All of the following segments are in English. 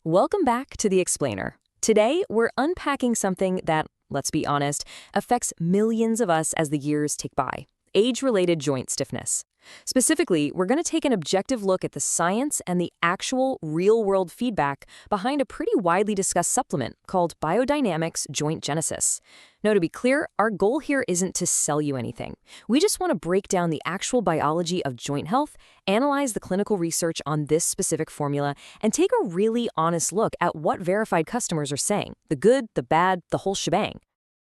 Welcome back to The Explainer. Today, we're unpacking something that, let's be honest, affects millions of us as the years tick by: age-related joint stiffness. Specifically, we're going to take an objective look at the science and the actual real-world feedback behind a pretty widely discussed supplement called BioDynamix Joint Genesis. Now, to be clear, our goal here isn't to sell you anything. We just want to break down the actual biology of joint health, analyze the clinical research on this specific formula, and take a really honest look at what verified customers are saying: the good, the bad, the whole shebang.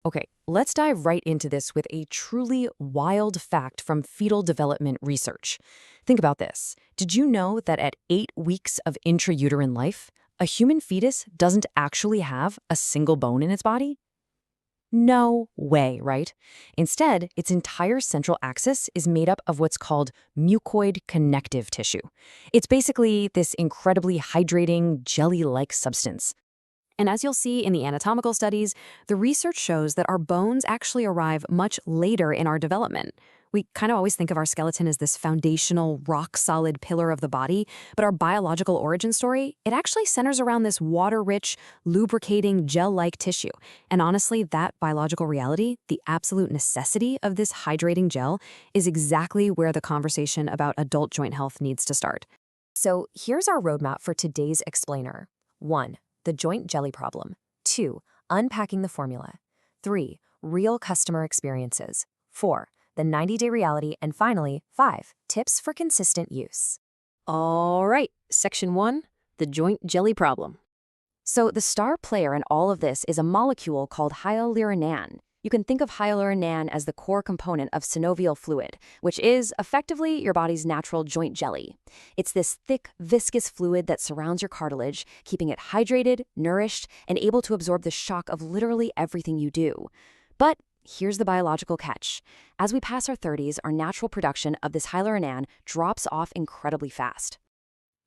Okay, let's dive right into this with a truly wild fact from fetal development research. Think about this. Did you know that at 8 weeks of intrauterine life, a human fetus doesn't actually have a single bone in its body? No way, right? Instead, its entire central axis is made up of what's called mucoid connective tissue. It's basically this incredibly hydrating, jelly-like substance. And as you'll see in the anatomical studies, the research shows that our bones actually arrive much later in our development. We kind of always think of our skeleton as this foundational, rock-solid pillar of the body, but our biological origin story, it actually centers around this water-rich, lubricating, gel-like tissue. And honestly, that biological reality, the absolute necessity of this hydrating gel, is exactly where the conversation about adult joint health needs to start. So here's our roadmap for today's explainer. 1. The joint jelly problem. 2. Unpacking the formula. 3. Real customer experiences. 4. The 90-day reality. And finally, 5. Tips for consistent use. All right, Section 1, the joint jelly problem. So the star player in all of this is a molecule called hyaluronan. You can think of hyaluronan as the core component of synovial fluid, which is effectively your body's natural joint jelly. It's this thick, viscous fluid that surrounds your cartilage, keeping it hydrated, nourished, and able to absorb the shock of literally everything you do. But here's the biological catch. As we pass our 30s, our natural production of this hyaluronan drops off incredibly fast.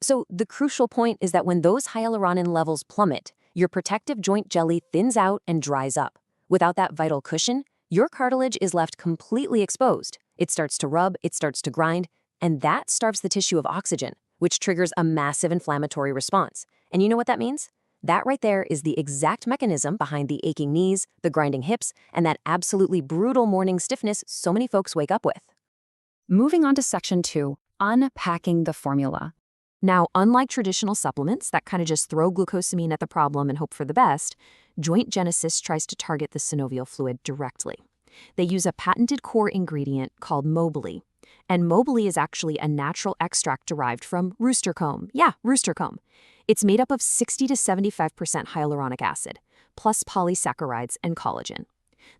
So the crucial point is that when those hyaluronan levels plummet, your protective joint jelly thins out and dries up. Without that vital cushion, your cartilage is left completely exposed. It starts to rub, it starts to grind, and that starves the tissue of oxygen, which triggers a massive inflammatory response. And you know what that means? That right there is the exact mechanism behind the aching knees, the grinding hips, and that absolutely brutal morning stiffness so many folks wake up with. Moving on to Section 2, unpacking the formula. Now, unlike traditional supplements that kind of just throw glucosamine at the problem and hope for the best, Joint Genesis tries to target the synovial fluid directly. They use a patented core ingredient called mobility. And mobility is actually a natural extract derived from rooster comb. Yeah, rooster comb. It's made up of 60 to 75% hyaluronic acid, plus polysaccharides and collagen.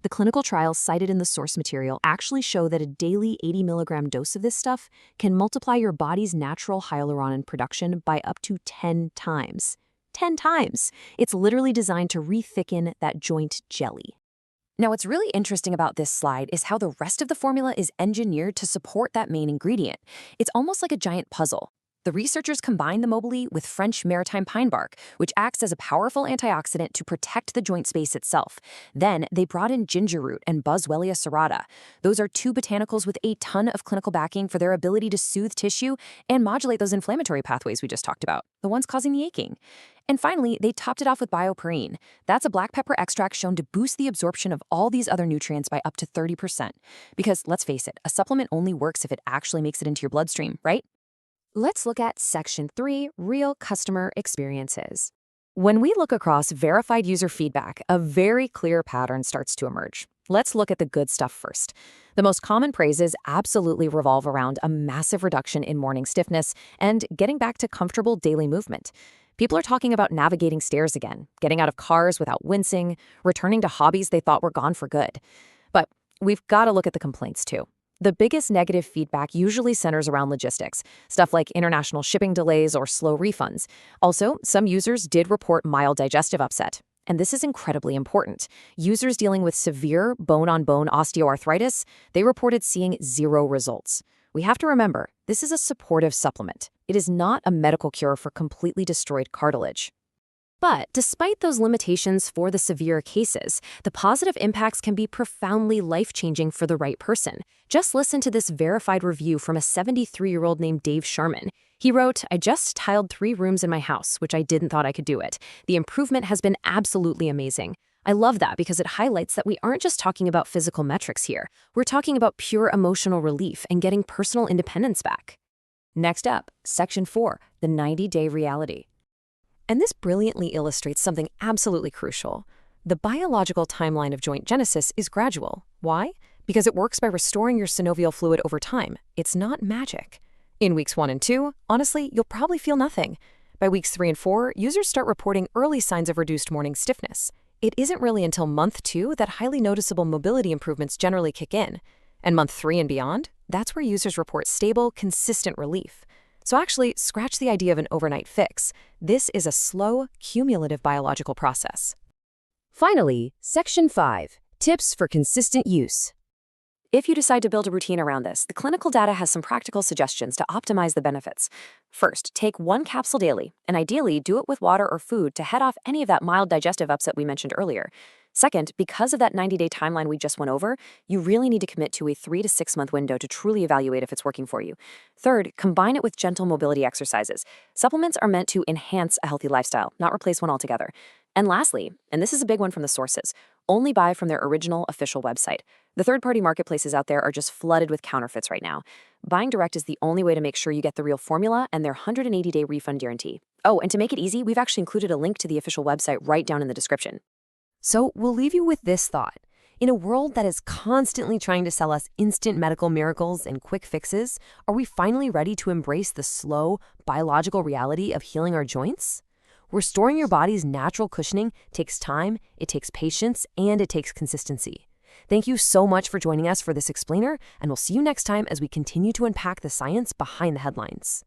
The clinical trials cited in the source material actually show that a daily 80 milligram dose of this stuff can multiply your body's natural hyaluronan production by up to 10 times. 10 times! It's literally designed to re-thicken that joint jelly. Now, what's really interesting about this slide is how the rest of the formula is engineered to support that main ingredient. It's almost like a giant puzzle. The researchers combined the mobility with French maritime pine bark, which acts as a powerful antioxidant to protect the joint space itself. Then they brought in ginger root and Boswellia serrata. Those are 2 botanicals with a ton of clinical backing for their ability to soothe tissue and modulate those inflammatory pathways we just talked about, the ones causing the aching. And finally, they topped it off with bioperine. That's a black pepper extract shown to boost the absorption of all these other nutrients by up to 30%. Because let's face it, a supplement only works if it actually makes it into your bloodstream, right? Let's look at Section 3, real customer experiences. When we look across verified user feedback, a very clear pattern starts to emerge. Let's look at the good stuff first. The most common praises absolutely revolve around a massive reduction in morning stiffness and getting back to comfortable daily movement. People are talking about navigating stairs again, getting out of cars without wincing, returning to hobbies they thought were gone for good. But we've got to look at the complaints too. The biggest negative feedback usually centers around logistics, stuff like international shipping delays or slow refunds. Also, some users did report mild digestive upset. And this is incredibly important. Users dealing with severe bone-on-bone osteoarthritis, they reported seeing 0 results. We have to remember, this is a supportive supplement. It is not a medical cure for completely destroyed cartilage. But despite those limitations for the severe cases, the positive impacts can be profoundly life-changing for the right person. Just listen to this verified review from a 73-year-old named Dave Sherman. He wrote, "I just tiled 3 rooms in my house, which I didn't thought I could do it. The improvement has been absolutely amazing. I love that because it highlights that we aren't just talking about physical metrics here. We're talking about pure emotional relief and getting personal independence back." Next up, Section 4, the 90-day reality. And this brilliantly illustrates something absolutely crucial. The biological timeline of joint genesis is gradual. Why? Because it works by restoring your synovial fluid over time. It's not magic. In weeks 1 and 2, honestly, you'll probably feel nothing. By weeks 3 and 4, users start reporting early signs of reduced morning stiffness. It isn't really until month 2 that highly noticeable mobility improvements generally kick in. And month 3 and beyond, that's where users report stable, consistent relief. So actually, scratch the idea of an overnight fix. This is a slow, cumulative biological process. Finally, Section 5, tips for consistent use. If you decide to build a routine around this, the clinical data has some practical suggestions to optimize the benefits. First, take 1 capsule daily, and ideally do it with water or food to head off any of that mild digestive upset we mentioned earlier. Second, because of that 90-day timeline we just went over, you really need to commit to a 3 to 6 month window to truly evaluate if it's working for you. Third, combine it with gentle mobility exercises. Supplements are meant to enhance a healthy lifestyle, not replace one altogether. And lastly, and this is a big one from the sources, only buy from their original official website. The third-party marketplaces out there are just flooded with counterfeits right now. Buying direct is the only way to make sure you get the real formula and their 180-day refund guarantee. Oh, and to make it easy, we've actually included a link to the official website right down in the description. So we'll leave you with this thought. In a world that is constantly trying to sell us instant medical miracles and quick fixes, are we finally ready to embrace the slow, biological reality of healing our joints? Restoring your body's natural cushioning takes time, it takes patience, and it takes consistency. Thank you so much for joining us for this explainer, and we'll see you next time as we continue to unpack the science behind the headlines.